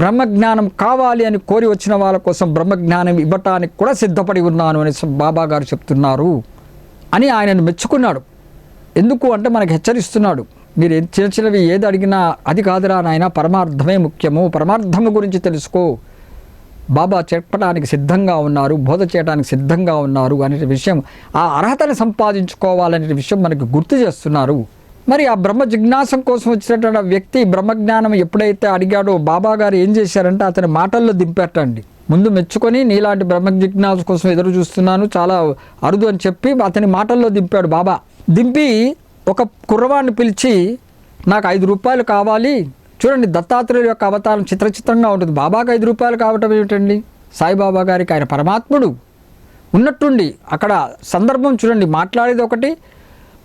బ్రహ్మజ్ఞానం కావాలి అని కోరి వచ్చిన వాళ్ళ కోసం బ్రహ్మజ్ఞానం ఇవ్వటానికి కూడా సిద్ధపడి ఉన్నాను అని బాబా గారు చెప్తున్నారు అని ఆయనను మెచ్చుకున్నాడు. ఎందుకు అంటే మనకు హెచ్చరిస్తున్నాడు, మీరు చిన్న చిన్నవి ఏది అడిగినా అది కాదురా నాయన, పరమార్థమే ముఖ్యము, పరమార్థము గురించి తెలుసుకో, బాబా చెప్పడానికి సిద్ధంగా ఉన్నారు, బోధ చేయడానికి సిద్ధంగా ఉన్నారు అనే విషయం, ఆ అర్హతను సంపాదించుకోవాలనే విషయం మనకు గుర్తు చేస్తున్నారు. మరి ఆ బ్రహ్మ జిజ్ఞాసం కోసం వచ్చినటువంటి వ్యక్తి బ్రహ్మజ్ఞానం ఎప్పుడైతే అడిగాడో బాబా గారు ఏం చేశారంటే అతని మాటల్లో దింపేటండి. ముందు మెచ్చుకొని నీలాంటి బ్రహ్మ జిజ్ఞాస కోసం ఎదురు చూస్తున్నాను, చాలా అరుదు అని చెప్పి అతని మాటల్లో దింపాడు బాబా. దింపి ఒక కుర్రవాడిని పిలిచి నాకు 5 రూపాయలు కావాలి. చూడండి, దత్తాత్రేయుల యొక్క అవతారం చిత్రంగా ఉంటుంది. బాబాకి 5 రూపాయలు కావటం ఏమిటండి? సాయిబాబా గారికి ఆయన పరమాత్ముడు ఉన్నట్టుండి అక్కడ సందర్భం చూడండి, మాట్లాడేది ఒకటి,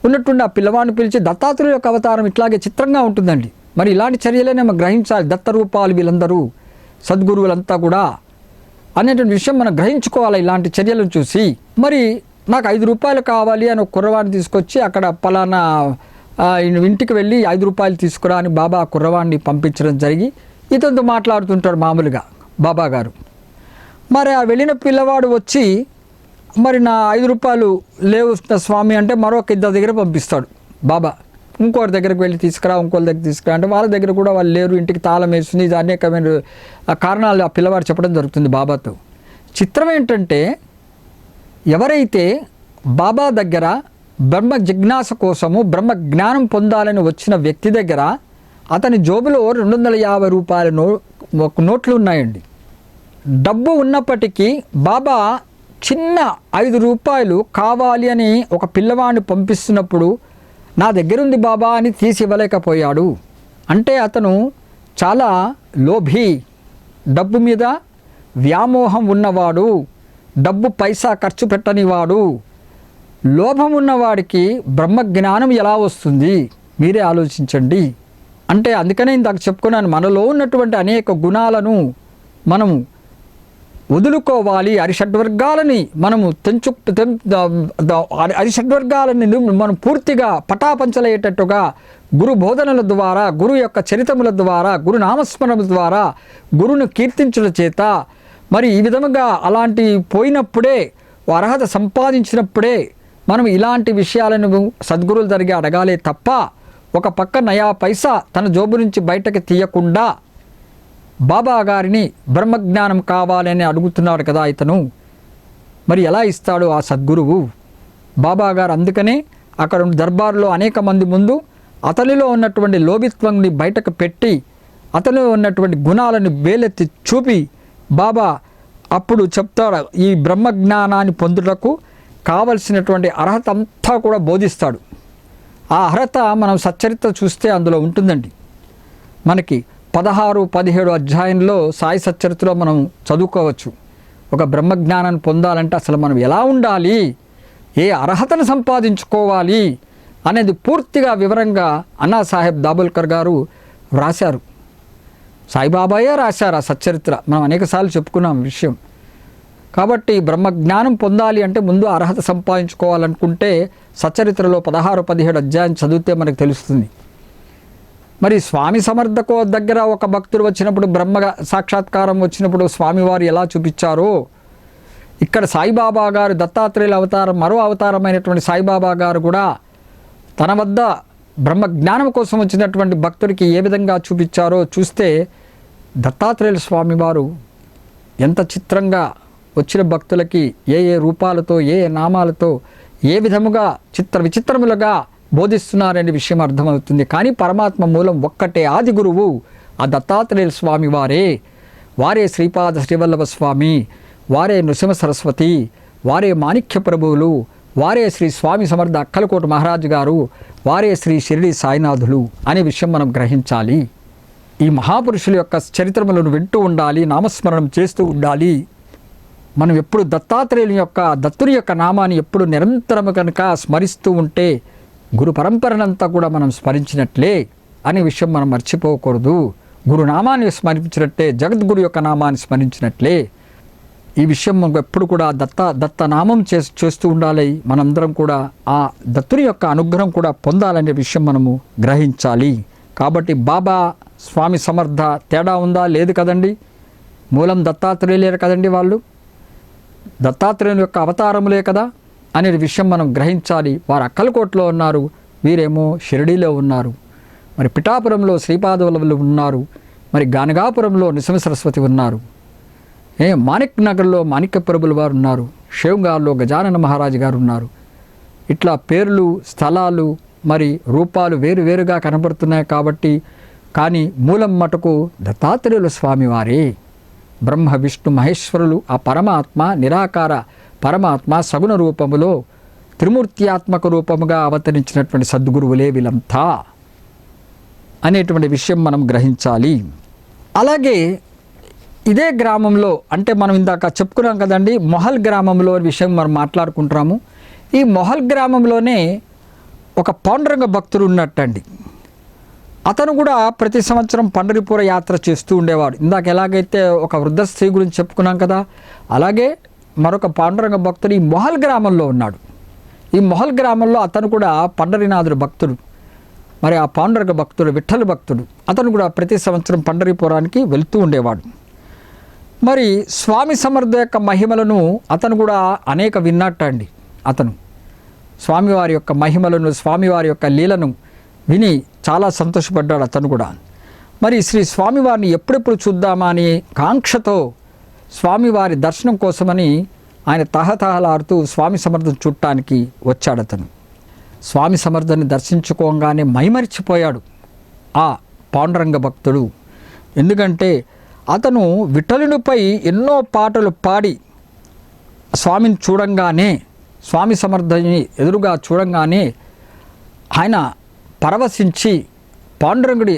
ఉన్నట్టుండి ఆ పిల్లవాడిని పిలిచి దత్తాత్రేయుల యొక్క అవతారం ఇట్లాగే చిత్రంగా ఉంటుందండి. మరి ఇలాంటి చర్యలనే మనం గ్రహించాలి. దత్తరూపాలు వీళ్ళందరూ సద్గురువులంతా కూడా అనేటువంటి విషయం మనం గ్రహించుకోవాలి ఇలాంటి చర్యలను చూసి. మరి నాకు 5 రూపాయలు కావాలి అని ఒక కుర్రవాడిని తీసుకొచ్చి అక్కడ పలానా ఇంటికి వెళ్ళి 5 రూపాయలు తీసుకురా అని బాబా ఆ కుర్రవాడిని పంపించడం జరిగి ఇతనితో మాట్లాడుతుంటాడు మామూలుగా బాబా గారు. మరి ఆ వెళ్ళిన పిల్లవాడు వచ్చి మరి నా 5 రూపాయలు లేవు స్వామి అంటే మరొక 2 దగ్గర పంపిస్తాడు బాబా. ఇంకోటి దగ్గరికి వెళ్ళి తీసుకురా, ఇంకోటి దగ్గర తీసుకురా అంటే వాళ్ళ దగ్గర కూడా వాళ్ళు లేరు, ఇంటికి తాళం వేస్తుంది, ఇది అనేకమైన కారణాలు ఆ పిల్లవాడు చెప్పడం జరుగుతుంది బాబాతో. చిత్రం ఏంటంటే ఎవరైతే బాబా దగ్గర బ్రహ్మ జిజ్ఞాస కోసము బ్రహ్మ జ్ఞానం పొందాలని వచ్చిన వ్యక్తి దగ్గర అతని జోబులో 250 రూపాయల నోట్లు ఉన్నాయండి. డబ్బు ఉన్నప్పటికీ బాబా చిన్న 5 రూపాయలు కావాలి అని ఒక పిల్లవాడిని పంపిస్తున్నప్పుడు నా దగ్గర ఉంది బాబా అని తీసి ఇవ్వలేకపోయాడు. అంటే అతను చాలా లోభి, డబ్బు మీద వ్యామోహం ఉన్నవాడు, డబ్బు పైసా ఖర్చు పెట్టనివాడు. లోభం ఉన్నవాడికి బ్రహ్మజ్ఞానం ఎలా వస్తుంది మీరే ఆలోచించండి. అంటే అందుకనే ఇందాక చెప్పుకున్నాను, మనలో ఉన్నటువంటి అనేక గుణాలను మనము వదులుకోవాలి. అరిషడ్వర్గాలని మనము అరిషడ్వర్గాలని మనం పూర్తిగా పటాపంచలయ్యేటట్టుగా గురు బోధనల ద్వారా, గురు యొక్క చరితముల ద్వారా, గురు నామస్మరణల ద్వారా, గురును కీర్తించడం చేత మరి ఈ విధముగా అలాంటి పోయినప్పుడే, అర్హత సంపాదించినప్పుడే మనం ఇలాంటి విషయాలను సద్గురువుల దగ్గర అడగాలే తప్ప ఒక పక్క నయా పైసా తన జోబు నుంచి బయటకు తీయకుండా బాబా గారిని బ్రహ్మజ్ఞానం కావాలని అడుగుతున్నాడు కదా ఇతను, మరి ఎలా ఇస్తాడు ఆ సద్గురువు? బాబా గారు అందుకనే అక్కడ దర్బార్లో అనేక మంది ముందు అతనిలో ఉన్నటువంటి లోభిత్వాన్ని బయటకు పెట్టి అతనిలో ఉన్నటువంటి గుణాలను వేలెత్తి చూపి బాబా అప్పుడు చెప్తాడు, ఈ బ్రహ్మజ్ఞానాన్ని పొందుటకు కావలసినటువంటి అర్హత అంతా కూడా బోధిస్తాడు. ఆ అర్హత మనం సచ్చరిత్ర చూస్తే అందులో ఉంటుందండి. మనకి 16, 17 అధ్యాయంలో సాయి సచ్చరిత్రలో మనం చదువుకోవచ్చు. ఒక బ్రహ్మజ్ఞానాన్ని పొందాలంటే అసలు మనం ఎలా ఉండాలి, ఏ అర్హతను సంపాదించుకోవాలి అనేది పూర్తిగా వివరంగా అన్నా సాహెబ్ దాబోల్కర్ గారు వ్రాశారు. సాయిబాబాయే రాశారు ఆ సచ్చరిత్ర. మనం అనేకసార్లు చెప్పుకున్నాం విషయం. కాబట్టి బ్రహ్మజ్ఞానం పొందాలి అంటే ముందు అర్హత సంపాదించుకోవాలనుకుంటే సచ్చరిత్రలో 16, 17 అధ్యాయం చదివితే మనకు తెలుస్తుంది. మరి స్వామి సమర్థకో దగ్గర ఒక భక్తుడు వచ్చినప్పుడు బ్రహ్మ సాక్షాత్కారం వచ్చినప్పుడు స్వామివారు ఎలా చూపించారో ఇక్కడ సాయిబాబా గారు దత్తాత్రేయుల అవతారం, మరో అవతారమైనటువంటి సాయిబాబా గారు కూడా తన వద్ద బ్రహ్మజ్ఞానం కోసం వచ్చినటువంటి భక్తుడికి ఏ విధంగా చూపించారో చూస్తే దత్తాత్రేయుల స్వామివారు ఎంత చిత్రంగా వచ్చిన భక్తులకి ఏ ఏ రూపాలతో, ఏ ఏ నామాలతో, ఏ విధముగా విచిత్రములుగా బోధిస్తున్నారనే విషయం అర్థమవుతుంది. కానీ పరమాత్మ మూలం ఒక్కటే, ఆది గురువు ఆ దత్తాత్రేయుల స్వామి వారే శ్రీపాద శ్రీవల్లభ స్వామి, వారే నృసింహ సరస్వతి, వారే మాణిక్య ప్రభువులు, వారే శ్రీ స్వామి సమర్థ అక్కలకోట మహారాజు గారు, వారే శ్రీ షిరిడి సాయినాథులు అనే విషయం మనం గ్రహించాలి. ఈ మహాపురుషుల యొక్క చరిత్రములను వింటూ ఉండాలి, నామస్మరణం చేస్తూ ఉండాలి. మనం ఎప్పుడు దత్తుని యొక్క నామాన్ని ఎప్పుడు నిరంతరము కనుక స్మరిస్తూ ఉంటే గురు పరంపరనంతా కూడా మనం స్మరించినట్లే అనే విషయం మనం మర్చిపోకూడదు. గురునామాన్ని స్మరించినట్లే, జగద్గురు యొక్క నామాన్ని స్మరించినట్లే. ఈ విషయం మనకు ఎప్పుడు కూడా దత్తనామం చేస్తూ ఉండాలి. మనందరం కూడా ఆ దత్తుని యొక్క అనుగ్రహం కూడా పొందాలనే విషయం మనము గ్రహించాలి. కాబట్టి బాబా స్వామి సమర్థ తేడా ఉందా? లేదు కదండి. మూలం దత్తాత్రేయులే కదండి, వాళ్ళు దత్తాత్రేయుని యొక్క అవతారములే కదా అనే విషయం మనం గ్రహించాలి. వారు అక్కలకోటలో ఉన్నారు, వీరేమో షిరిడీలో ఉన్నారు. మరి పిఠాపురంలో శ్రీపాదవల్లభులు ఉన్నారు, మరి గానగాపురంలో నృసింహ సరస్వతి ఉన్నారు, మాణిక్ నగర్లో మాణిక్య ప్రభులు వారు ఉన్నారు, షేవ్గార్లో గజానన మహారాజు గారు ఉన్నారు. ఇట్లా పేర్లు, స్థలాలు, మరి రూపాలు వేరువేరుగా కనబడుతున్నాయి కాబట్టి, కానీ మూలం మటుకు దత్తాత్రేయుల స్వామివారే. బ్రహ్మ విష్ణు మహేశ్వరులు ఆ పరమాత్మ, నిరాకార పరమాత్మ సగుణ రూపములో త్రిమూర్త్యాత్మక రూపముగా అవతరించినటువంటి సద్గురువులే వీళ్ళంతా అనేటువంటి విషయం మనం గ్రహించాలి. అలాగే ఇదే గ్రామంలో, అంటే మనం ఇందాక చెప్పుకున్నాం కదండి, మొహల్ గ్రామంలో విషయం మనం మాట్లాడుకుంటున్నాము. ఈ మొహల్ గ్రామంలోనే ఒక పాండురంగ భక్తుడు ఉన్నట్టండి. అతను కూడా ప్రతి సంవత్సరం పండరిపుర యాత్ర చేస్తూ ఉండేవాడు. ఇందాక ఎలాగైతే ఒక వృద్ధ స్త్రీ గురించి చెప్పుకున్నాం కదా, అలాగే మరొక పాండురంగ భక్తుడు ఈ మొహల్ గ్రామంలో ఉన్నాడు. ఈ మొహల్ గ్రామంలో అతను కూడా పండరీనాథుడు భక్తుడు. మరి ఆ పాండురంగ భక్తుడు, విఠ్ఠల భక్తుడు, అతను కూడా ప్రతి సంవత్సరం పండరీపురానికి వెళ్తూ ఉండేవాడు. మరి స్వామి సమర్థ యొక్క మహిమలను అతను కూడా అనేక విన్నట్టండి. అతను స్వామివారి యొక్క మహిమలను, స్వామివారి యొక్క లీలను విని చాలా సంతోషపడ్డాడు అతను కూడా. మరి శ్రీ స్వామివారిని ఎప్పుడెప్పుడు చూద్దామా అని కాంక్షతో స్వామివారి దర్శనం కోసమని ఆయన తహతహలాడుతూ స్వామి సమర్థను చూడటానికి వచ్చాడు. అతను స్వామి సమర్థని దర్శించుకోగానే మైమరిచిపోయాడు ఆ పాండురంగ భక్తుడు. ఎందుకంటే అతను విఠలునిపై ఎన్నో పాటలు పాడి స్వామిని చూడంగానే, స్వామి సమర్థని ఎదురుగా చూడంగానే ఆయన పరవశించి పాండురంగుడి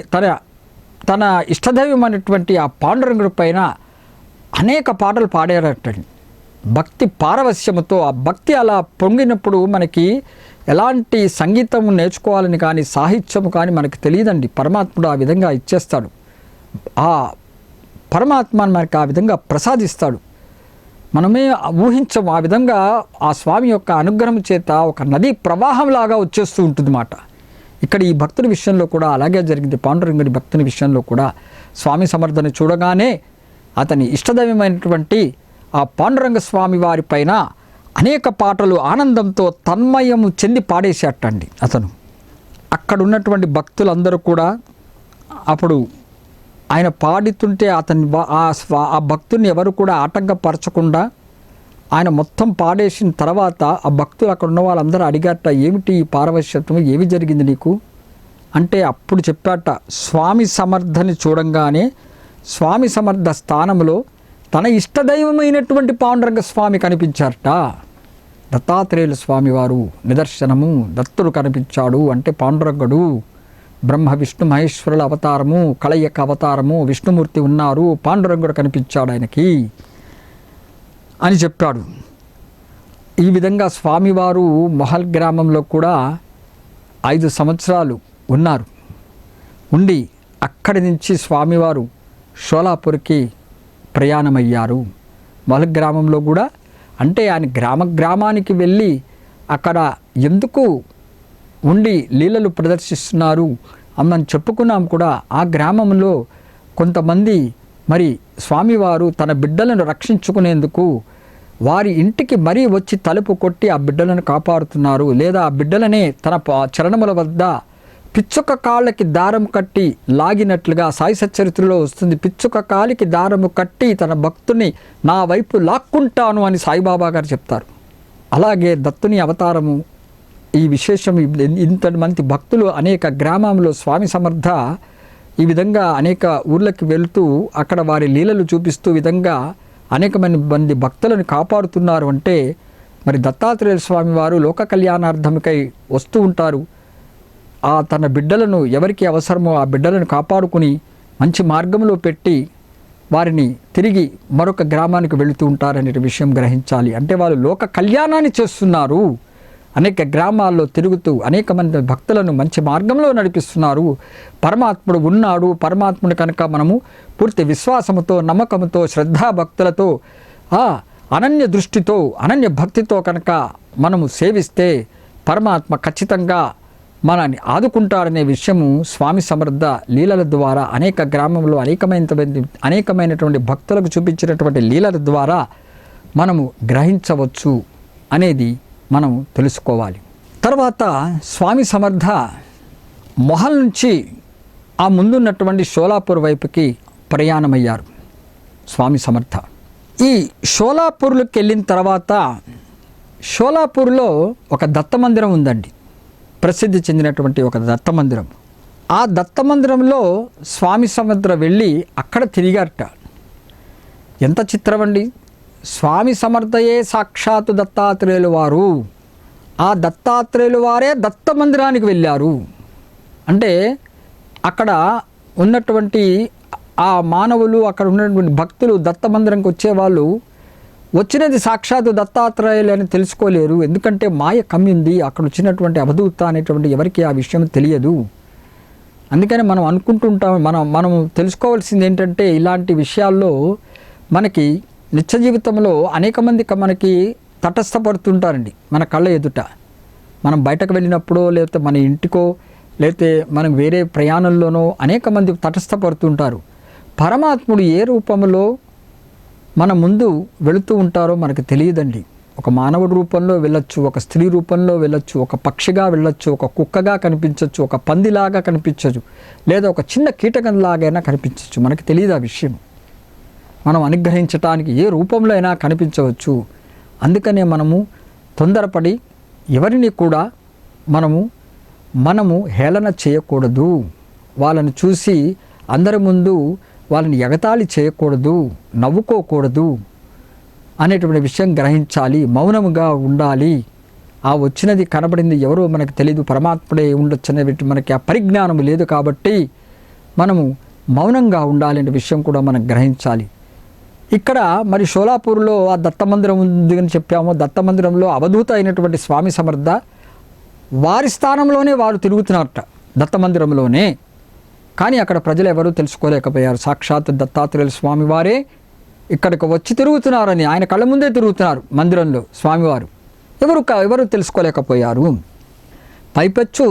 తన ఇష్టదైవమైనటువంటి ఆ పాండురంగుడి పైన అనేక పాటలు పాడారటండి. భక్తి పారవశ్యముతో ఆ భక్తి అలా పొంగినప్పుడు మనకి ఎలాంటి సంగీతం నేర్చుకోవాలని కానీ, సాహిత్యము కానీ మనకు తెలియదండి. పరమాత్ముడు ఆ విధంగా ఇచ్చేస్తాడు. ఆ పరమాత్మ మనకి ఆ విధంగా ప్రసాదిస్తాడు. మనమే ఊహించము. ఆ విధంగా ఆ స్వామి యొక్క అనుగ్రహం చేత ఒక నదీ ప్రవాహంలాగా వచ్చేస్తూ ఉంటుంది మాట. ఇక్కడ ఈ భక్తుని విషయంలో కూడా అలాగే జరిగింది. పాండురంగుడి భక్తుని విషయంలో కూడా స్వామి సమర్థని చూడగానే అతని ఇష్టదైవమైనటువంటి ఆ పాండురంగ స్వామి వారి పైన అనేక పాటలు ఆనందంతో తన్మయము చెంది పాడేసేటండి అతను. అక్కడ ఉన్నటువంటి భక్తులందరూ కూడా అప్పుడు ఆయన పాడుతుంటే ఆ భక్తుని ఎవరు కూడా ఆటంకపరచకుండా ఆయన మొత్తం పాడేసిన తర్వాత ఆ భక్తులు అక్కడ ఉన్న వాళ్ళందరూ అడిగారట, ఏమిటి ఈ పారవశ్యత్వం, ఏమి జరిగింది నీకు అంటే అప్పుడు చెప్పాట, స్వామి సమర్థని చూడంగానే స్వామి సమర్థ స్థానంలో తన ఇష్టదైవమైనటువంటి పాండురంగ స్వామి కనిపించారట. దత్తాత్రేయుల స్వామివారు నిదర్శనము, దత్తుడు కనిపించాడు అంటే పాండురంగుడు బ్రహ్మ విష్ణు మహేశ్వరుల అవతారము, కలయిక అవతారము, విష్ణుమూర్తి ఉన్నారు, పాండురంగుడు కనిపించాడు ఆయనకి అని చెప్పాడు. ఈ విధంగా స్వామివారు మొహల్ గ్రామంలో కూడా 5 సంవత్సరాలు ఉన్నారు. ఉండి అక్కడి నుంచి స్వామివారు షోలాపూర్కి ప్రయాణమయ్యారు. మొహల్ గ్రామంలో కూడా అంటే ఆయన గ్రామానికి వెళ్ళి అక్కడ ఎందుకు ఉండి లీలలు ప్రదర్శిస్తున్నారు అమ్మని చెప్పుకున్నాం కూడా. ఆ గ్రామంలో కొంతమంది మరి స్వామివారు తన బిడ్డలను రక్షించుకునేందుకు వారి ఇంటికి మరీ వచ్చి తలుపు కొట్టి ఆ బిడ్డలను కాపాడుతున్నారు. లేదా ఆ బిడ్డలనే తన చరణముల వద్ద పిచ్చుక కాళ్ళకి దారం కట్టి లాగినట్లుగా సాయి సచ్చరిత్రలో వస్తుంది. పిచ్చుక కాలికి దారము కట్టి తన భక్తుని నా వైపు లాక్కుంటాను అని సాయిబాబా గారు చెప్తారు. అలాగే దత్తుని అవతారము ఈ విశేషం. ఇంతమంది భక్తులు అనేక గ్రామంలో స్వామి సమర్థ ఈ విధంగా అనేక ఊర్లకి వెళుతూ అక్కడ వారి లీలలు చూపిస్తూ విధంగా అనేక మంది భక్తులను కాపాడుతున్నారు అంటే మరి దత్తాత్రేయ స్వామి వారు లోక కళ్యాణార్థమికై వస్తూ ఉంటారు. తన బిడ్డలను ఎవరికి అవసరమో ఆ బిడ్డలను కాపాడుకుని మంచి మార్గంలో పెట్టి వారిని తిరిగి మరొక గ్రామానికి వెళుతూ ఉంటారనే విషయం గ్రహించాలి. అంటే వాళ్ళు లోక కళ్యాణాన్ని చేస్తున్నారు. అనేక గ్రామాల్లో తిరుగుతూ అనేక మంది భక్తులను మంచి మార్గంలో నడిపిస్తున్నారు. పరమాత్ముడు ఉన్నాడు. పరమాత్ముడు కనుక మనము పూర్తి విశ్వాసముతో, నమ్మకంతో, శ్రద్ధాభక్తులతో, అనన్య దృష్టితో, అనన్య భక్తితో కనుక మనము సేవిస్తే పరమాత్మ ఖచ్చితంగా మనల్ని ఆదుకుంటాడనే విషయము స్వామి సమర్థ లీలల ద్వారా అనేక గ్రామంలో అనేకమైనటువంటి భక్తులకు చూపించినటువంటి లీలల ద్వారా మనము గ్రహించవచ్చు అనేది మనం తెలుసుకోవాలి. తర్వాత స్వామి సమర్థ మొహల్ నుంచి ఆ ముందున్నటువంటి షోలాపూర్ వైపుకి ప్రయాణమయ్యారు స్వామి సమర్థ. ఈ షోలాపూర్లోకి వెళ్ళిన తర్వాత షోలాపూర్లో ఒక దత్తమందిరం ఉందండి, ప్రసిద్ధి చెందినటువంటి ఒక దత్తమందిరం. ఆ దత్తమందిరంలో స్వామి సమర్థ వెళ్ళి అక్కడ తిరిగారట. ఎంత చిత్రం అండి! స్వామి సమర్థయే సాక్షాత్తు దత్తాత్రేయులు వారు. ఆ దత్తాత్రేయులు వారే దత్తమందిరానికి వెళ్ళారు. అంటే అక్కడ ఉన్నటువంటి ఆ మానవులు, అక్కడ ఉన్నటువంటి భక్తులు దత్తమందిరంకి వచ్చేవాళ్ళు వచ్చినది సాక్షాత్తు దత్తాత్రేయులు అని తెలుసుకోలేరు. ఎందుకంటే మాయ కమ్మింది. అక్కడ వచ్చినటువంటి అవధూత అనేటువంటి ఎవరికి ఆ విషయం తెలియదు. అందుకని మనం అనుకుంటుంటాం. మనం తెలుసుకోవాల్సింది ఏంటంటే ఇలాంటి విషయాల్లో మనకి నిత్య జీవితంలో అనేక మంది మనకి తటస్థపడుతుంటారండి మన కళ్ళ ఎదుట. మనం బయటకు వెళ్ళినప్పుడో లేకపోతే మన ఇంటికో లేకపోతే మనం వేరే ప్రయాణంలోనో అనేక మంది తటస్థపడుతుంటారు. పరమాత్ముడు ఏ రూపంలో మన ముందు వెళుతూ ఉంటారో మనకు తెలియదండి. ఒక మానవుడి రూపంలో వెళ్ళొచ్చు, ఒక స్త్రీ రూపంలో వెళ్ళొచ్చు, ఒక పక్షిగా వెళ్ళొచ్చు, ఒక కుక్కగా కనిపించవచ్చు, ఒక పందిలాగా కనిపించవచ్చు, లేదా ఒక చిన్న కీటకంలాగైనా కనిపించవచ్చు. మనకు తెలియదు ఆ విషయం. మనం అనుగ్రహించటానికి ఏ రూపంలో అయినా కనిపించవచ్చు. అందుకనే మనము తొందరపడి ఎవరిని కూడా మనము హేళన చేయకూడదు. వాళ్ళని చూసి అందరి ముందు వాళ్ళని ఎగతాళి చేయకూడదు, నవ్వుకోకూడదు అనేటువంటి విషయం గ్రహించాలి. మౌనముగా ఉండాలి. ఆ వచ్చినది కనబడింది ఎవరో మనకు తెలియదు, పరమాత్ముడే ఉండొచ్చు అనేటువంటి మనకి ఆ పరిజ్ఞానం లేదు. కాబట్టి మనము మౌనంగా ఉండాలి అనే విషయం కూడా మనం గ్రహించాలి. ఇక్కడ మరి షోలాపూర్లో ఆ దత్తమందిరం ఉంది అని చెప్పాము. దత్తమందిరంలో అవధూత అయినటువంటి స్వామి సమర్థ వారి స్థానంలోనే వారు తిరుగుతున్నారట, దత్తమందిరంలోనే. కానీ అక్కడ ప్రజలు ఎవరూ తెలుసుకోలేకపోయారు. సాక్షాత్ దత్తాత్రేయుల స్వామి వారే ఇక్కడికి వచ్చి తిరుగుతున్నారని, ఆయన కళ్ళ ముందే తిరుగుతున్నారు మందిరంలో స్వామివారు. ఎవరు తెలుసుకోలేకపోయారు. పైపెచ్చు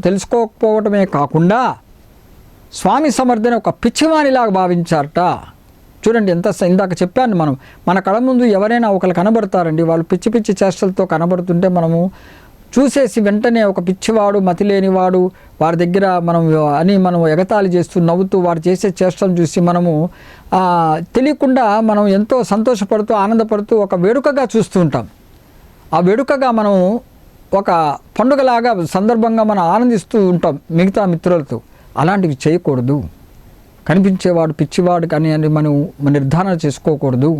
తెలుసుకోకపోవటమే కాకుండా స్వామి సమర్థని ఒక పిచ్చివానిలాగా భావించారట. చూడండి ఇందాక చెప్పాను, మన కళ్ళ ముందు ఎవరైనా ఒకరు కనబడతారండి, వాళ్ళు పిచ్చి పిచ్చి చేష్టలతో కనబడుతుంటే మనము చూసేసి వెంటనే ఒక పిచ్చివాడు, మతి లేనివాడు, వారి దగ్గర మనం ఎగతాళి చేస్తూ నవ్వుతూ వారు చేసే చేష్టలను చూసి మనము తెలియకుండా మనం ఎంతో సంతోషపడుతూ ఆనందపడుతూ ఒక వేడుకగా చూస్తూ ఉంటాం. ఆ వేడుకగా మనం ఒక పండుగలాగా సందర్భంగా మనం ఆనందిస్తూ ఉంటాం మిగతా మిత్రులతో. అలాంటివి చేయకూడదు. కనిపించేవాడు పిచ్చివాడు కానీ అని మనం నిర్ధారణ చేసుకోకూడదు.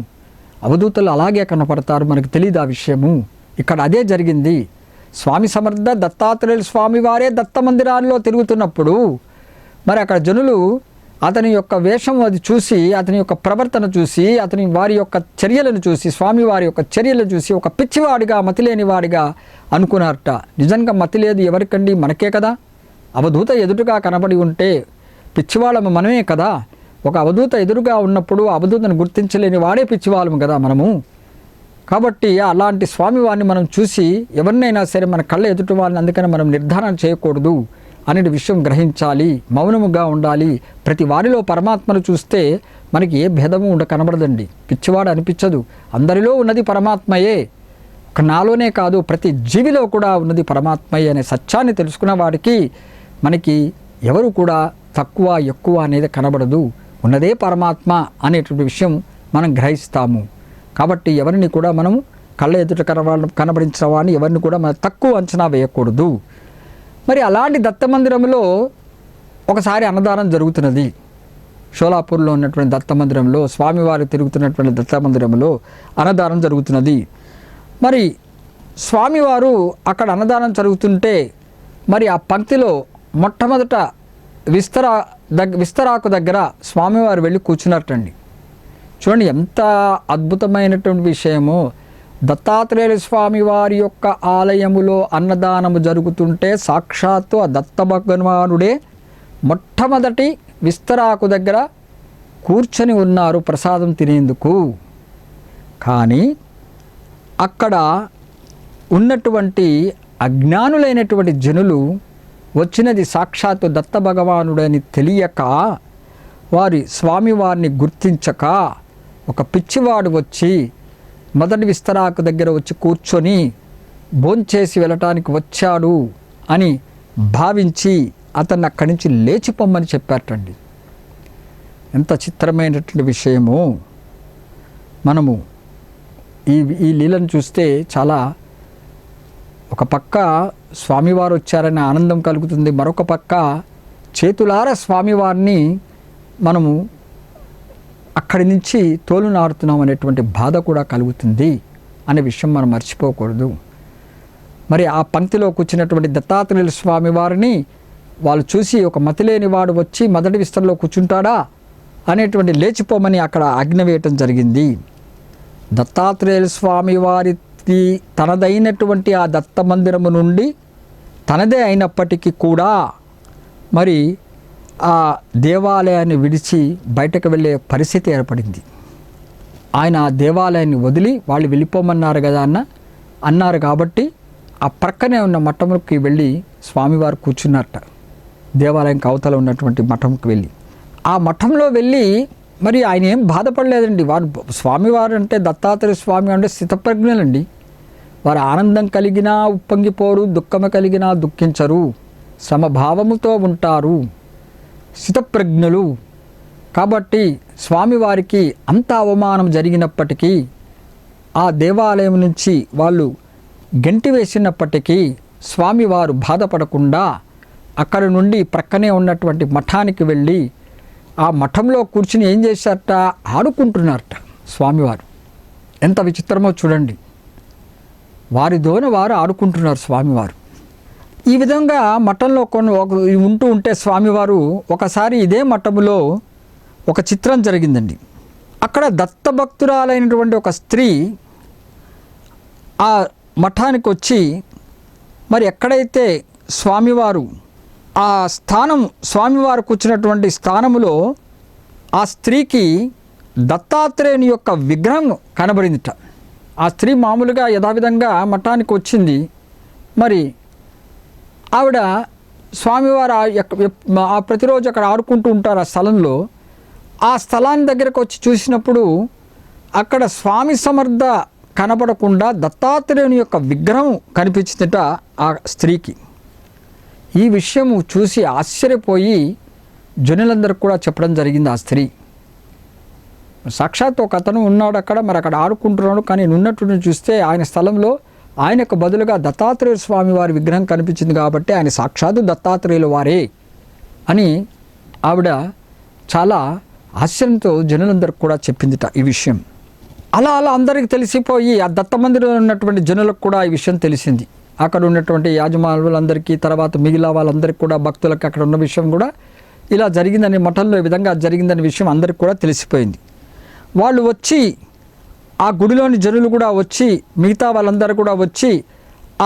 అవధూతలు అలాగే కనపడతారు, మనకు తెలియదు ఆ విషయము. ఇక్కడ అదే జరిగింది. స్వామి సమర్థ దత్తాత్రేయుల స్వామి వారే దత్తమందిరాల్లో తిరుగుతున్నప్పుడు మరి అక్కడ జనులు అతని యొక్క వేషం అది చూసి, అతని యొక్క ప్రవర్తన చూసి, వారి యొక్క చర్యలను చూసి, స్వామి వారి యొక్క చర్యలను చూసి ఒక పిచ్చివాడిగా, మతిలేనివాడిగా అనుకున్నారట. నిజంగా మతి లేదు ఎవరికండి? మనకే కదా. అవధూత ఎదురుగా కనబడి ఉంటే పిచ్చివాళ్ళము మనమే కదా. ఒక అవధూత ఎదురుగా ఉన్నప్పుడు అవధూతను గుర్తించలేని వాడే పిచ్చివాళ్ళము కదా మనము. కాబట్టి అలాంటి స్వామివారిని మనం చూసి ఎవరినైనా సరే మన కళ్ళ ఎదుటి వాళ్ళని అందుకని మనం నిర్ధారణ చేయకూడదు అనే విషయం గ్రహించాలి. మౌనముగా ఉండాలి. ప్రతి వారిలో పరమాత్మను చూస్తే మనకి ఏ భేదము కనబడదండి. పిచ్చివాడు అనిపించదు. అందరిలో ఉన్నది పరమాత్మయే. ఒక నాలోనే కాదు, ప్రతి జీవిలో కూడా ఉన్నది పరమాత్మయే అనే సత్యాన్ని తెలుసుకున్న వాడికి మనకి ఎవరు కూడా తక్కువ ఎక్కువ అనేది కనబడదు. ఉన్నదే పరమాత్మ అనేటువంటి విషయం మనం గ్రహిస్తాము. కాబట్టి ఎవరిని కూడా మనం కళ్ళ ఎదుట కనబడించిన వాడిని ఎవరిని కూడా మనం తక్కువ అంచనా వేయకూడదు. మరి అలాంటి దత్తమందిరంలో ఒకసారి అన్నదానం జరుగుతున్నది. షోలాపూర్లో ఉన్నటువంటి దత్తమందిరంలో, స్వామివారు తిరుగుతున్నటువంటి దత్తమందిరంలో అన్నదానం జరుగుతున్నది. మరి స్వామివారు అక్కడ అన్నదానం జరుగుతుంటే మరి ఆ పంక్తిలో మొట్టమొదట విస్తరాకు దగ్గర స్వామివారు వెళ్ళి కూర్చున్నట్టండి. చూడండి ఎంత అద్భుతమైనటువంటి విషయమో. దత్తాత్రేయుల స్వామి వారి యొక్క ఆలయములో అన్నదానము జరుగుతుంటే సాక్షాత్తు ఆ దత్త భగవానుడే మొట్టమొదటి విస్తరాకు దగ్గర కూర్చొని ఉన్నారు ప్రసాదం తినేందుకు. కానీ అక్కడ ఉన్నటువంటి అజ్ఞానులైనటువంటి జనులు వచ్చినది సాక్షాత్తు దత్త భగవానుడని తెలియక వారి స్వామివారిని గుర్తించక ఒక పిచ్చివాడు వచ్చి మొదటి విస్తరాకు దగ్గర వచ్చి కూర్చొని భోంచేసి వెళ్ళటానికి వచ్చాడు అని భావించి అతన్ని అక్కడి నుంచి లేచిపోమ్మని చెప్పారటండి. ఎంత చిత్రమైనటువంటి విషయము. మనము ఈ లీలను చూస్తే చాలా ఒక పక్క స్వామివారు వచ్చారనే ఆనందం కలుగుతుంది, మరొక పక్క చేతులారా స్వామివారిని మనము అక్కడి నుంచి తోలునాడుతున్నాం అనేటువంటి బాధ కూడా కలుగుతుంది అనే విషయం మనం మర్చిపోకూడదు. మరి ఆ పంక్తిలో కూర్చున్నటువంటి దత్తాత్రేయుల స్వామి వారిని వాళ్ళు చూసి ఒక మతిలేని వాడు వచ్చి మొదటి విస్తరణలో కూర్చుంటాడా అనేటువంటి లేచిపోమని అక్కడ ఆజ్ఞ వేయటం జరిగింది. దత్తాత్రేయుల స్వామి వారికి తనదైనటువంటి ఆ దత్త మందిరము నుండి తనదే అయినప్పటికీ కూడా మరి ఆ దేవాలయాన్ని విడిచి బయటకు వెళ్ళే పరిస్థితి ఏర్పడింది. ఆయన ఆ దేవాలయాన్ని వదిలి వాళ్ళు వెళ్ళిపోమన్నారు కదా అన్నారు కాబట్టి ఆ ప్రక్కనే ఉన్న మఠంకి వెళ్ళి స్వామివారు కూర్చున్నారట. దేవాలయం అవతల ఉన్నటువంటి మఠంకి వెళ్ళి ఆ మఠంలో వెళ్ళి మరి ఆయన ఏం బాధపడలేదండి. వారు స్వామివారు అంటే దత్తాత్రేయ స్వామి అంటే స్థితప్రజ్ఞులండి. వారు ఆనందం కలిగినా ఉప్పొంగిపోరు, దుఃఖము కలిగినా దుఃఖించరు, సమభావముతో ఉంటారు, స్థితప్రజ్ఞులు. కాబట్టి స్వామివారికి అంత అవమానం జరిగినప్పటికీ ఆ దేవాలయం నుంచి వాళ్ళు గంటి వేసినప్పటికీ స్వామివారు బాధపడకుండా అక్కడ నుండి ప్రక్కనే ఉన్నటువంటి మఠానికి వెళ్ళి ఆ మఠంలో కూర్చుని ఏం చేశారట, ఆడుకుంటున్నారట స్వామివారు. ఎంత విచిత్రమో చూడండి. వారితోన వారు ఆడుకుంటున్నారు స్వామివారు. ఈ విధంగా మఠంలో ఉంటూ ఉంటే స్వామివారు ఒకసారి ఇదే మఠములో ఒక చిత్రం జరిగిందండి. అక్కడ దత్తభక్తురాలైనటువంటి ఒక స్త్రీ ఆ మఠానికి వచ్చి మరి ఎక్కడైతే స్వామివారు ఆ స్థానం స్వామివారు కూర్చున్నటువంటి స్థానములో ఆ స్త్రీకి దత్తాత్రేయుని యొక్క విగ్రహం కనబడిందిట. ఆ స్త్రీ మామూలుగా యథావిధంగా మఠానికి వచ్చింది. మరి ఆవిడ స్వామివారు ఆ ప్రతిరోజు అక్కడ ఆడుకుంటూ ఉంటారు ఆ స్థలంలో. ఆ స్థలాన్ని దగ్గరకు వచ్చి చూసినప్పుడు అక్కడ స్వామి సమర్థ కనబడకుండా దత్తాత్రేయుని యొక్క విగ్రహం కనిపించిందట ఆ స్త్రీకి. ఈ విషయము చూసి ఆశ్చర్యపోయి జనులందరికీ కూడా చెప్పడం జరిగింది. ఆ స్త్రీ సాక్షాత్ ఒక అతను ఉన్నాడు అక్కడ, మరి అక్కడ ఆడుకుంటున్నాడు, కానీ ఉన్నట్టు చూస్తే ఆయన స్థలంలో ఆయనకు బదులుగా దత్తాత్రేయ స్వామి వారి విగ్రహం కనిపించింది కాబట్టి ఆయన సాక్షాత్తు దత్తాత్రేయుల వారే అని ఆవిడ చాలా ఆశ్చర్యంతో జనులందరికీ కూడా చెప్పిందిట ఈ విషయం. అలా అందరికీ తెలిసిపోయి ఆ దత్త మందిరంలో ఉన్నటువంటి జనులకు కూడా ఈ విషయం తెలిసింది. అక్కడ ఉన్నటువంటి యాజమానులందరికీ, తర్వాత మిగిలిన వాళ్ళందరికీ కూడా భక్తులకు అక్కడ ఉన్న విషయం కూడా ఇలా జరిగిందని, మఠంలో ఈ విధంగా జరిగిందనే విషయం అందరికీ కూడా తెలిసిపోయింది. వాళ్ళు వచ్చి ఆ గుడిలోని జనులు కూడా వచ్చి, మిగతా వాళ్ళందరూ కూడా వచ్చి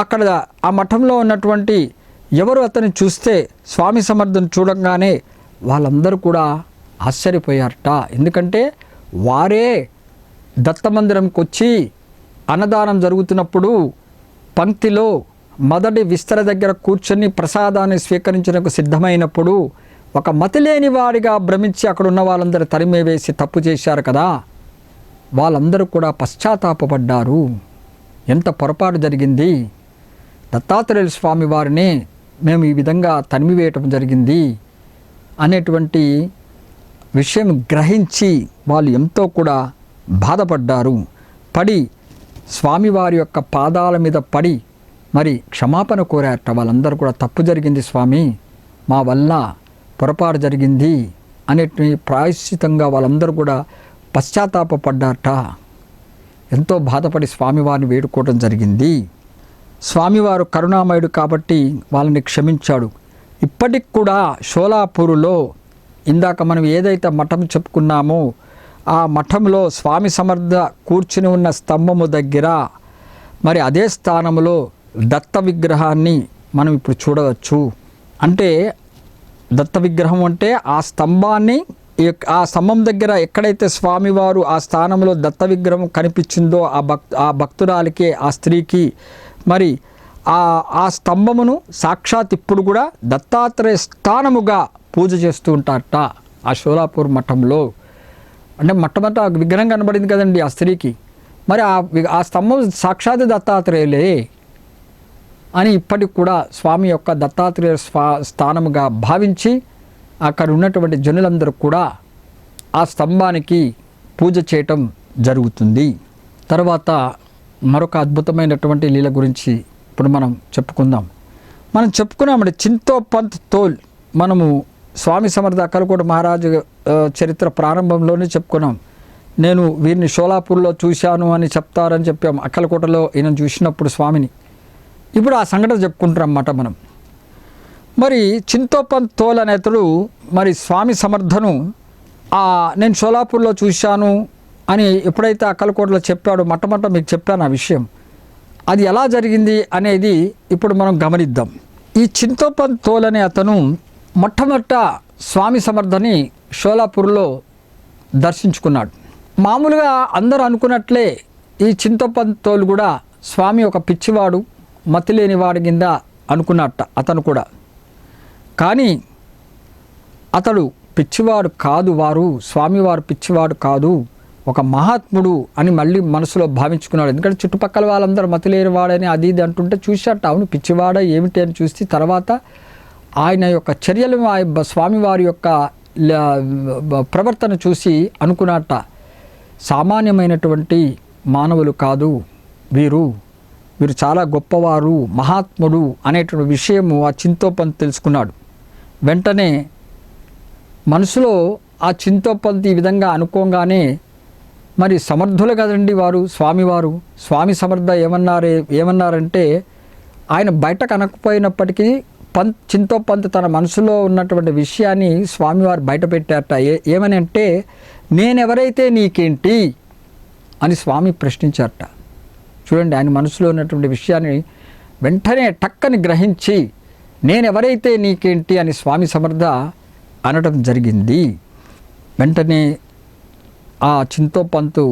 అక్కడ ఆ మఠంలో ఉన్నటువంటి ఎవరు అతన్ని చూస్తే స్వామి సమర్థను చూడంగానే వాళ్ళందరూ కూడా ఆశ్చర్యపోయారట. ఎందుకంటే వారే దత్తమందిరంకి వచ్చి అన్నదానం జరుగుతున్నప్పుడు పంక్తిలో మొదటి విస్తర దగ్గర కూర్చొని ప్రసాదాన్ని స్వీకరించడానికి సిద్ధమైనప్పుడు ఒక మతిలేని వారిగా భ్రమించి అక్కడ ఉన్న వాళ్ళందరూ తరిమే వేసి తప్పు చేశారు కదా, వాళ్ళందరూ కూడా పశ్చాత్తాపపడ్డారు. ఎంత పొరపాటు జరిగింది, దత్తాత్రేయ స్వామి వారిని మేము ఈ విధంగా తరిమివేయటం జరిగింది అనేటువంటి విషయం గ్రహించి వాళ్ళు ఎంతో కూడా బాధపడ్డారు. పడి స్వామివారి యొక్క పాదాల మీద పడి మరి క్షమాపణ కోరారట. వాళ్ళందరూ కూడా తప్పు జరిగింది స్వామి, మా వల్ల పొరపాటు జరిగింది అనేటువంటి ప్రాయశ్చితంగా వాళ్ళందరూ కూడా పశ్చాత్తాపడ్డారట. ఎంతో బాధపడి స్వామివారిని వేడుకోవడం జరిగింది. స్వామివారు కరుణామయుడు కాబట్టి వాళ్ళని క్షమించాడు. ఇప్పటికి కూడా షోలాపూరులో ఇందాక మనం ఏదైతే మఠం చెప్పుకున్నామో ఆ మఠంలో స్వామి సమర్థ కూర్చుని ఉన్న స్తంభము దగ్గర మరి అదే స్థానంలో దత్త విగ్రహాన్ని మనం ఇప్పుడు చూడవచ్చు. అంటే దత్త విగ్రహం అంటే ఆ స్తంభాన్ని, ఆ స్తంభం దగ్గర ఎక్కడైతే స్వామివారు ఆ స్థానంలో దత్త విగ్రహం కనిపించిందో ఆ భక్తురాలికి, ఆ స్త్రీకి మరి ఆ స్తంభమును సాక్షాత్ ఇప్పుడు కూడా దత్తాత్రేయ స్థానముగా పూజ చేస్తూ ఉంటారట ఆ షోలాపూర్ మఠంలో. అంటే మొట్టమొదట విగ్రహం కనబడింది కదండి ఆ స్త్రీకి, మరి ఆ స్తంభం సాక్షాత్ దత్తాత్రేయులే అని ఇప్పటికి కూడా స్వామి యొక్క దత్తాత్రేయ స్థానముగా భావించి అక్కడ ఉన్నటువంటి జనులందరూ కూడా ఆ స్తంభానికి పూజ చేయటం జరుగుతుంది. తర్వాత మరొక అద్భుతమైనటువంటి లీల గురించి ఇప్పుడు మనం చెప్పుకుందాం. మనం చెప్పుకున్నామండి చింతోపంత్ తోల్. మనము స్వామి సమర్థ అక్కలకోట మహారాజు చరిత్ర ప్రారంభంలోనే చెప్పుకున్నాం. నేను వీరిని షోలాపూర్లో చూశాను అని చెప్తారని చెప్పాం. అక్కలకోటలో ఈయన చూసినప్పుడు స్వామిని. ఇప్పుడు ఆ సంఘటన చెప్పుకుంటాం అన్నమాట మనం. మరి చింతోపంత్ తోల్ అనే అతడు మరి స్వామి సమర్థను నేను షోలాపూర్లో చూశాను అని ఎప్పుడైతే అక్కలకోటలో చెప్పాడో మొట్టమొదట మీకు చెప్పాను ఆ విషయం. అది ఎలా జరిగింది అనేది ఇప్పుడు మనం గమనిద్దాం. ఈ చింతోపంత్ తోల్ అనే అతను మొట్టమొదట స్వామి సమర్థని షోలాపూర్లో దర్శించుకున్నాడు. మామూలుగా అందరూ అనుకున్నట్లే ఈ చింతోపంత్ తోల్ కూడా స్వామి ఒక పిచ్చివాడు, మతి లేని వాడి కింద అనుకున్నట్ట అతను కూడా. కానీ అతడు పిచ్చివాడు కాదు, స్వామివారు పిచ్చివాడు కాదు, ఒక మహాత్ముడు అని మళ్ళీ మనసులో భావించుకున్నాడు. ఎందుకంటే చుట్టుపక్కల వాళ్ళందరూ మతి లేని వాడని అది ఇది అంటుంటే చూశాట. అవును పిచ్చివాడ ఏమిటి అని చూసి తర్వాత ఆయన యొక్క చర్యలు స్వామివారి యొక్క ప్రవర్తన చూసి అనుకున్నట్ట, సామాన్యమైనటువంటి మానవులు కాదు వీరు చాలా గొప్పవారు, మహాత్ముడు అనేటువంటి విషయము ఆ చింతోపంత్ తెలుసుకున్నాడు. వెంటనే మనసులో ఆ చింతోపంత్ ఈ విధంగా అనుకోగానే మరి సమర్థులు కదండి స్వామి సమర్థ ఏమన్నారంటే ఆయన బయటకు అనకపోయినప్పటికీ చింతోపంత్ తన మనసులో ఉన్నటువంటి విషయాన్ని స్వామివారు బయట పెట్టారట. ఏమని అంటే నేనెవరైతే నీకేంటి అని స్వామి ప్రశ్నించారట. చూడండి, ఆయన మనసులో ఉన్నటువంటి విషయాన్ని వెంటనే టక్కని గ్రహించి నేనెవరైతే నీకేంటి అని స్వామి సమర్థ అనడం జరిగింది. వెంటనే ఆ చింతోపంతు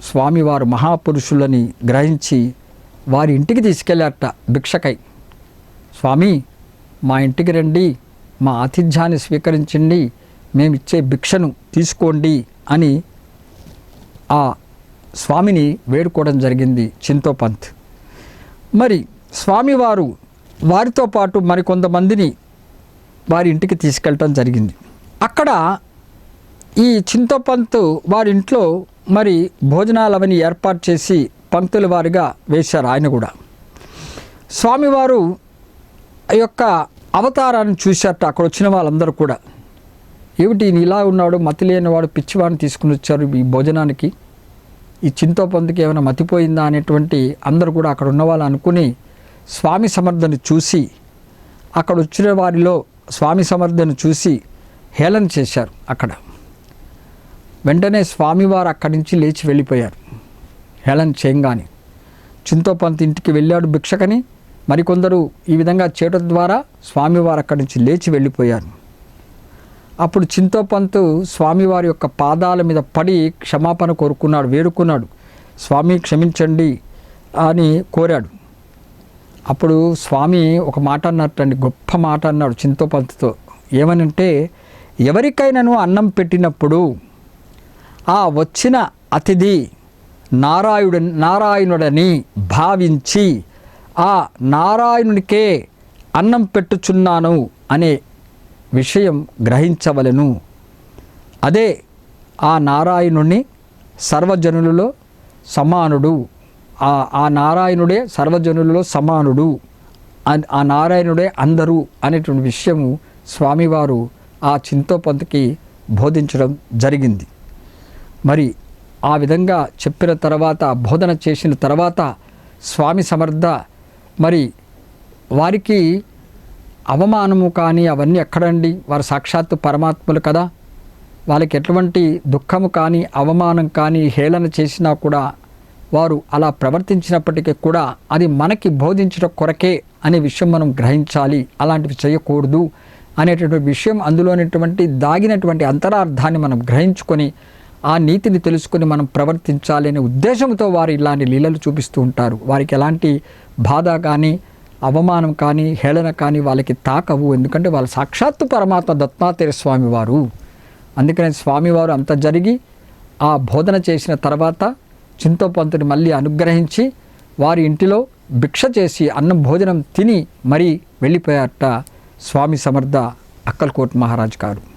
స్వామివారు మహాపురుషులని గ్రహించి వారి ఇంటికి తీసుకెళ్ళారట భిక్షకై. స్వామి మా ఇంటికి రండి, మా ఆతిథ్యాన్ని స్వీకరించండి, మేమిచ్చే భిక్షను తీసుకోండి అని ఆ స్వామిని వేడుకోవడం జరిగింది చింతోపంత్. మరి స్వామివారు వారితో పాటు మరికొంతమందిని వారి ఇంటికి తీసుకెళ్ళటం జరిగింది. అక్కడ ఈ చింతోపంత్ వారి ఇంట్లో మరి భోజనాలు అవన్నీ ఏర్పాటు చేసి పంక్తుల వారిగా వేశారు. ఆయన కూడా స్వామివారు యొక్క అవతారాన్ని చూశారట అక్కడ వచ్చిన వాళ్ళందరూ కూడా. ఏమిటి ఇలా ఉన్నాడు, మతి లేనివాడు, పిచ్చివాడిని తీసుకుని వచ్చారు ఈ భోజనానికి, ఈ చింతోపంత్కి ఏమైనా మతిపోయిందా అనేటువంటి అందరూ కూడా అక్కడ ఉన్న వాళ్ళు అనుకుని స్వామి సమర్థను చూసి అక్కడ వచ్చిన వారిలో స్వామి సమర్థను చూసి హేళన చేశారు అక్కడ. వెంటనే స్వామివారు అక్కడి నుంచి లేచి వెళ్ళిపోయారు. హేళన చేయంగానే చింతోపంత్ ఇంటికి వెళ్ళాడు భిక్షకని, మరికొందరు ఈ విధంగా చేయడం ద్వారా స్వామివారు అక్కడి నుంచి లేచి వెళ్ళిపోయారు. అప్పుడు చింతోపంత్ స్వామివారి యొక్క పాదాల మీద పడి క్షమాపణ వేడుకున్నాడు. స్వామి క్షమించండి అని కోరాడు. అప్పుడు స్వామి ఒక మాట అన్నట్టండి, గొప్ప మాట అన్నాడు చింతోపంత్తో. ఏమనంటే ఎవరికైనాను అన్నం పెట్టినప్పుడు ఆ వచ్చిన అతిథి నారాయణుడని భావించి ఆ నారాయణునికే అన్నం పెట్టుచున్నాను అనే విషయం గ్రహించవలెను. అదే ఆ నారాయణుని సర్వజనులలో సమానుడు, ఆ నారాయణుడే సర్వజనులలో సమానుడు, ఆ నారాయణుడే అందరూ అనేటువంటి విషయము స్వామివారు ఆ చింతోపంత్కి బోధించడం జరిగింది. మరి ఆ విధంగా చెప్పిన తర్వాత, బోధన చేసిన తర్వాత స్వామి సమర్థ మరి వారికి అవమానము కానీ అవన్నీ ఎక్కడండి, వారు సాక్షాత్తు పరమాత్ములు కదా, వాళ్ళకి ఎటువంటి దుఃఖము కానీ అవమానం కానీ హేళన చేసినా కూడా వారు అలా ప్రవర్తించినప్పటికీ కూడా అది మనకి బోధించడం కొరకే అనే విషయం మనం గ్రహించాలి, అలాంటివి చేయకూడదు అనేటువంటి విషయం, అందులోనేటువంటి దాగినటువంటి అంతరార్థాన్ని మనం గ్రహించుకొని ఆ నీతిని తెలుసుకొని మనం ప్రవర్తించాలి అనే ఉద్దేశంతో వారు ఇలాంటి లీలలు చూపిస్తూ ఉంటారు. వారికి ఎలాంటి బాధ కానీ అవమానం కానీ హేళన కానీ వాళ్ళకి తాకవు. ఎందుకంటే వాళ్ళ సాక్షాత్తు పరమాత్మ దత్తాత్రేయ స్వామివారు. అందుకనే స్వామివారు అంత జరిగి ఆ బోధన చేసిన తర్వాత చింతోపంతుని మళ్ళీ అనుగ్రహించి వారి ఇంటిలో భిక్ష చేసి అన్నం భోజనం తిని మరీ వెళ్ళిపోయారట స్వామి సమర్థ అక్కల్కోట్ మహారాజ్ గారు.